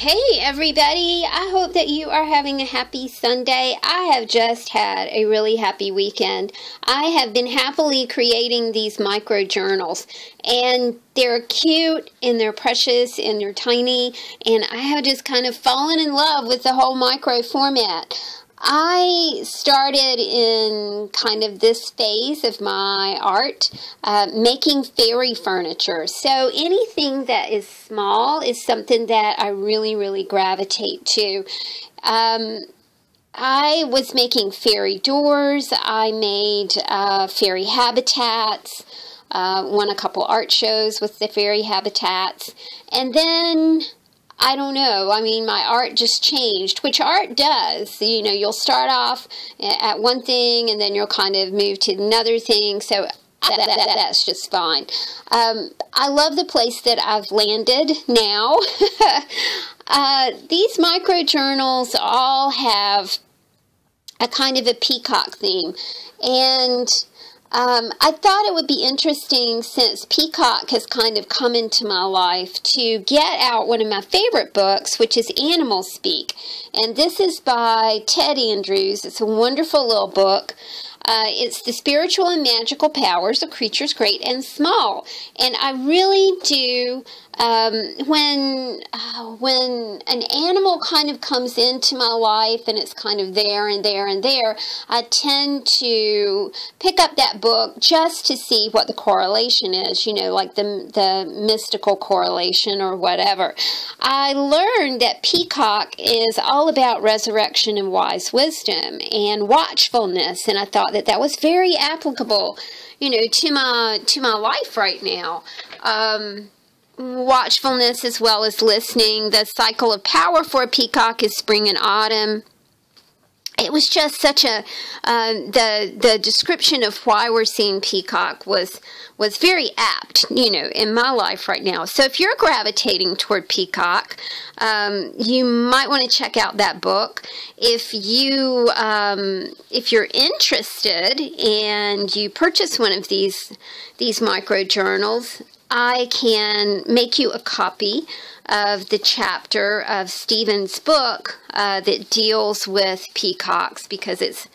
Hey everybody, I hope that you are having a happy Sunday. I have just had a really happy weekend. I have been happily creating these micro journals, and they're cute and they're precious and they're tiny, and I have just kind of fallen in love with the whole micro format. I started in kind of this phase of my art making fairy furniture. So anything that is small is something that I really gravitate to. I was making fairy doors. I made fairy habitats. Won a couple art shows with the fairy habitats. And then I don't know. I mean, my art just changed, which art does. You know, you'll start off at one thing and then you'll kind of move to another thing. So that's just fine. I love the place that I've landed now. These micro journals all have a kind of a peacock theme. And I thought it would be interesting, since Peacock has kind of come into my life, to get out one of my favorite books, which is Animal Speak. And this is by Ted Andrews. It's a wonderful little book. It's the spiritual and magical powers of creatures great and small. And I really do, when an animal kind of comes into my life and it's kind of there and there and there, I tend to pick up that book just to see what the correlation is, you know, like the mystical correlation or whatever. I learned that Peacock is all about resurrection and wise wisdom and watchfulness, and I thought that was very applicable, you know, to my life right now. Watchfulness as well as listening. The cycle of power for a peacock is spring and autumn. It was just such a, the description of why we're seeing Peacock was very apt, you know, in my life right now. So if you're gravitating toward Peacock, you might want to check out that book. If you're interested and you purchase one of these micro journals, I can make you a copy of the chapter of Stephen's book that deals with peacocks, because it's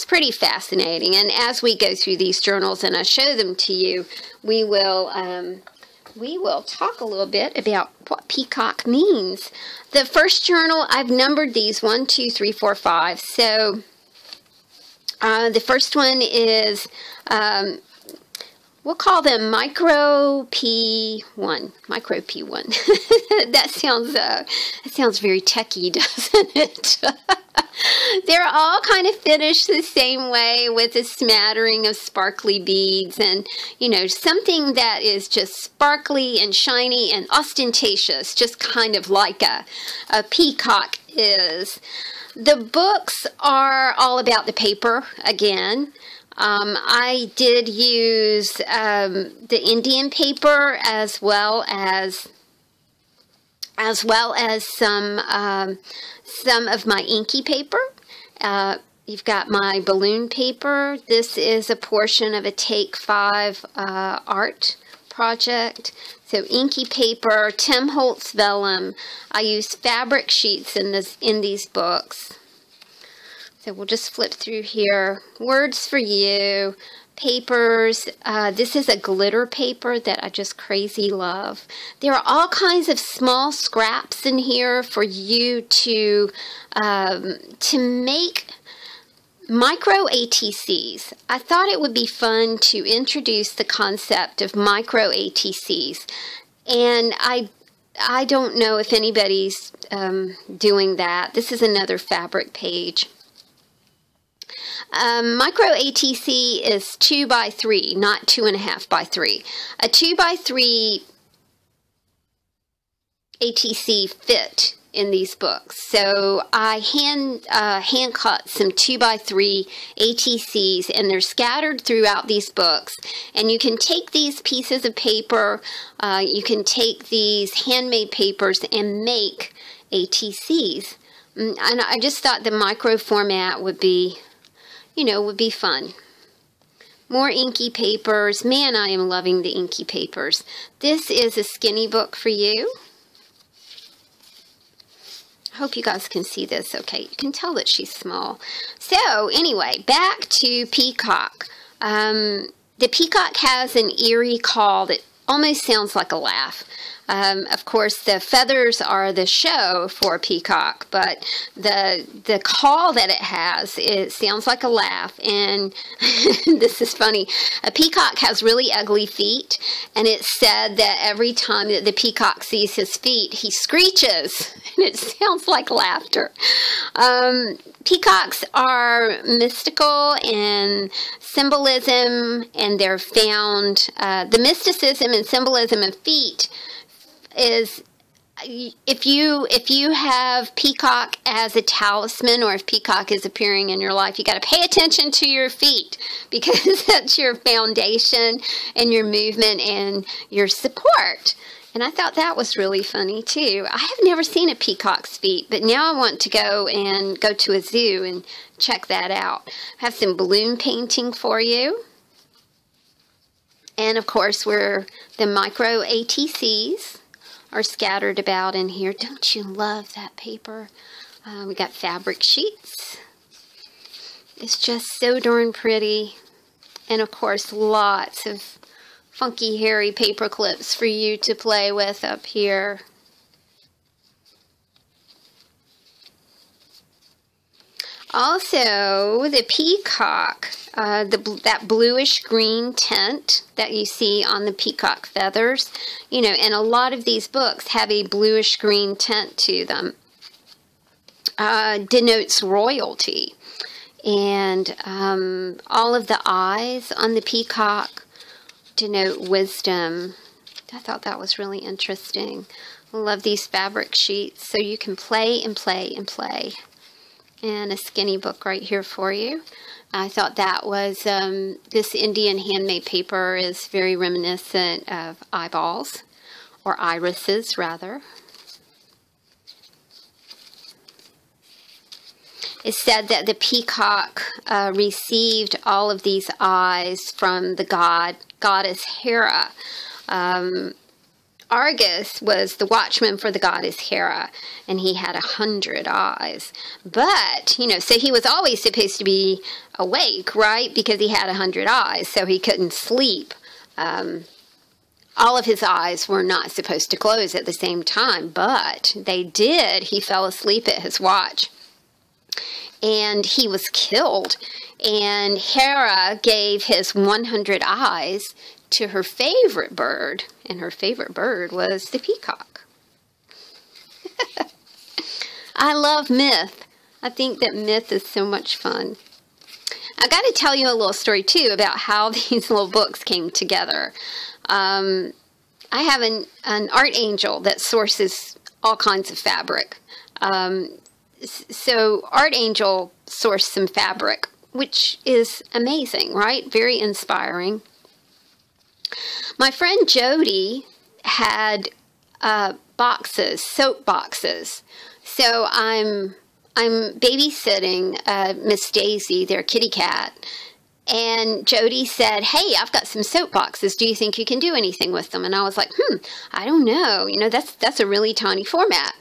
pretty fascinating. And as we go through these journals and I show them to you, we will talk a little bit about what peacock means. The first journal, I've numbered these 1, 2, 3, 4, 5. So the first one is we'll call them Micro P1. Micro P1. That sounds very techy, doesn't it? They're all kind of finished the same way, with a smattering of sparkly beads and, you know, something that is just sparkly and shiny and ostentatious, just kind of like a peacock is. The books are all about the paper again. I did use the Indian paper as well as some of my inky paper. You've got my balloon paper. This is a portion of a Take 5 art project. So inky paper, Tim Holtz vellum. I use fabric sheets in these books. So we'll just flip through here. Words for you, papers. This is a glitter paper that I just crazy love. There are all kinds of small scraps in here for you to make micro ATCs. I thought it would be fun to introduce the concept of micro ATCs, and I don't know if anybody's doing that. This is another fabric page. Micro ATC is 2 by 3, not 2.5 by 3. A 2 by 3 ATC fit in these books. So I hand cut some 2 by 3 ATCs, and they're scattered throughout these books. And you can take these pieces of paper, you can take these handmade papers and make ATCs. And I just thought the micro format would be, you know, would be fun. More inky papers. Man, I am loving the inky papers. This is a skinny book for you. I hope you guys can see this okay. You can tell that she's small. So anyway, back to Peacock. The Peacock has an eerie call that almost sounds like a laugh. Of course, the feathers are the show for Peacock, but the call that it has, it sounds like a laugh. And this is funny. A peacock has really ugly feet, and it's said that every time that the peacock sees his feet, he screeches, and it sounds like laughter. Peacocks are mystical and symbolism, and they're found, the mysticism and symbolism of feet is, if you have Peacock as a talisman, or if Peacock is appearing in your life, you got to pay attention to your feet, because that's your foundation and your movement and your support. And I thought that was really funny too. I have never seen a peacock's feet, but now I want to go to a zoo and check that out. I have some balloon painting for you. And of course, the micro ATCs are scattered about in here. Don't you love that paper? We got fabric sheets. It's just so darn pretty. And of course, lots of funky, hairy paper clips for you to play with up here. Also, the peacock, that bluish green tint that you see on the peacock feathers, and a lot of these books have a bluish green tint to them, denotes royalty. And all of the eyes on the peacock denote wisdom. I thought that was really interesting. I love these fabric sheets, so you can play and play and play. And a skinny book right here for you. I thought that was, this Indian handmade paper is very reminiscent of eyeballs, or irises rather. It's said that the peacock received all of these eyes from the goddess Hera. Argus was the watchman for the goddess Hera, and he had 100 eyes. But, so he was always supposed to be awake, right? Because he had 100 eyes, so he couldn't sleep. All of his eyes were not supposed to close at the same time, but they did. He fell asleep at his watch, and he was killed. And Hera gave his 100 eyes to her favorite bird, and her favorite bird was the peacock. I love myth. I think that myth is so much fun. I got to tell you a little story too about how these little books came together. I have an art angel that sources all kinds of fabric. So Art Angel sourced some fabric, which is amazing, right? Very inspiring. My friend Jody had boxes, soap boxes. So I'm babysitting Miss Daisy, their kitty cat, and Jody said, "Hey, I've got some soap boxes. Do you think you can do anything with them?" And I was like, I don't know. That's a really tiny format.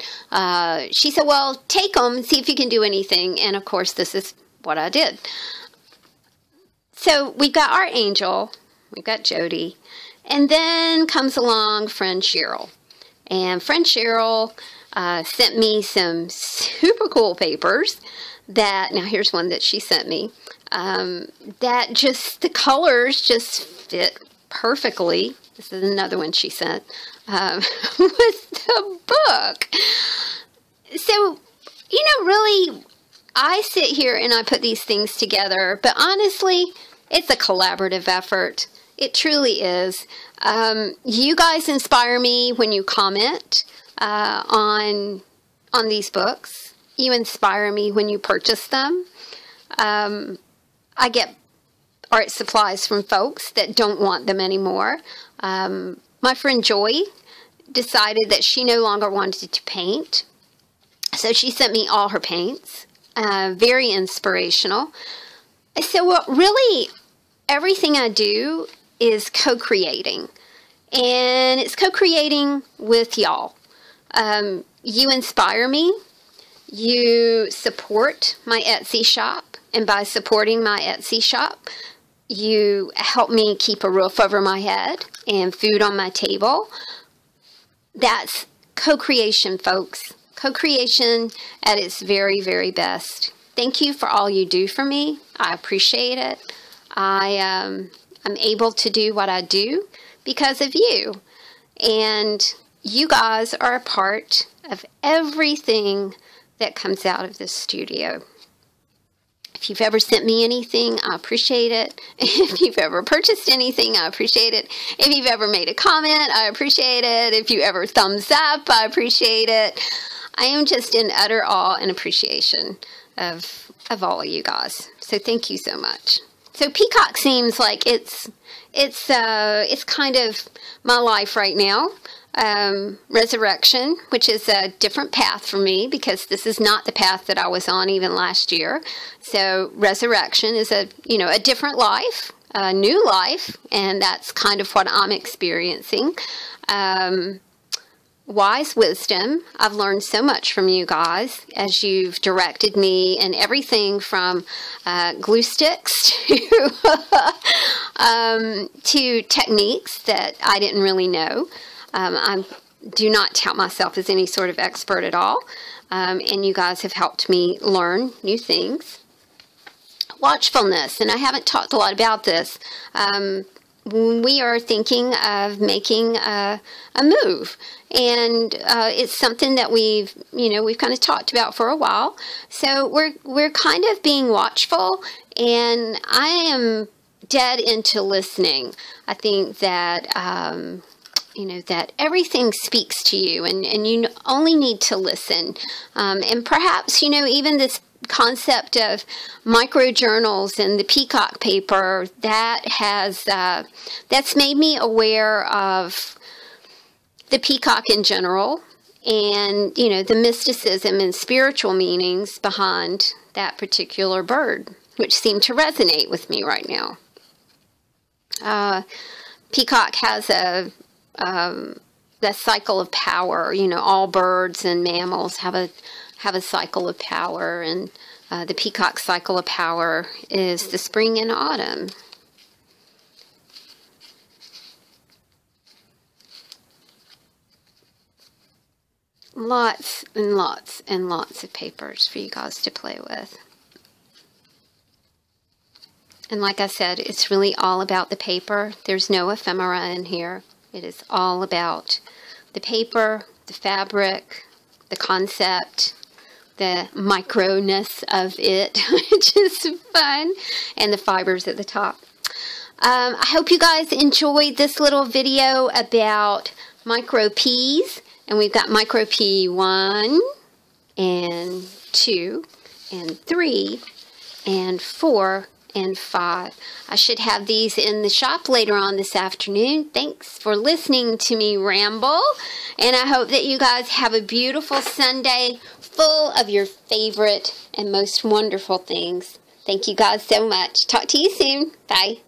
She said, "Well, take them and see if you can do anything." And of course, this is what I did. So we've got Art Angel, we've got Jody, and then comes along friend Cheryl. And friend Cheryl sent me some super cool papers that, now here's one that she sent me, that just, the colors just fit perfectly. This is another one she sent, with the book. So, really, I sit here and I put these things together, but honestly, it's a collaborative effort. It truly is. You guys inspire me when you comment on these books. You inspire me when you purchase them. I get art supplies from folks that don't want them anymore. My friend Joy decided that she no longer wanted to paint, so she sent me all her paints. Very inspirational. So really, everything I do is co-creating, and it's co-creating with y'all. You inspire me you support my Etsy shop, and by supporting my Etsy shop, you help me keep a roof over my head and food on my table. That's co-creation, folks. Co-creation at its very, very best. Thank you for all you do for me. I appreciate it. I'm able to do what I do because of you. And you guys are a part of everything that comes out of this studio. If you've ever sent me anything, I appreciate it. If you've ever purchased anything, I appreciate it. If you've ever made a comment, I appreciate it. If you ever thumbs up, I appreciate it. I am just in utter awe and appreciation of all of you guys. So thank you so much. So Peacock seems like it's kind of my life right now. Resurrection, which is a different path for me because this is not the path that I was on even last year. So resurrection is a different life, a new life, and that's kind of what I'm experiencing. Wise wisdom. I've learned so much from you guys as you've directed me in everything from glue sticks to techniques that I didn't really know. I do not tout myself as any sort of expert at all, and you guys have helped me learn new things. Watchfulness, and I haven't talked a lot about this. We are thinking of making a move, and it's something that we've kind of talked about for a while. So we're kind of being watchful, and I am dead into listening. I think that that everything speaks to you, and you only need to listen. And perhaps even this concept of micro journals and the Peacock paper, that's made me aware of the peacock in general, and the mysticism and spiritual meanings behind that particular bird, which seem to resonate with me right now. Peacock has that cycle of power. All birds and mammals have a cycle of power, and the peacock cycle of power is the spring and autumn. Lots and lots and lots of papers for you guys to play with. And like I said, it's really all about the paper. There's no ephemera in here. It is all about the paper, the fabric, the concept, the microness of it, which is fun, and the fibers at the top. I hope you guys enjoyed this little video about micro P's, and we've got micro P 1 and 2 and 3 and 4 and 5. I should have these in the shop later on this afternoon. Thanks for listening to me ramble, and I hope that you guys have a beautiful Sunday full of your favorite and most wonderful things. Thank you guys so much. Talk to you soon. Bye.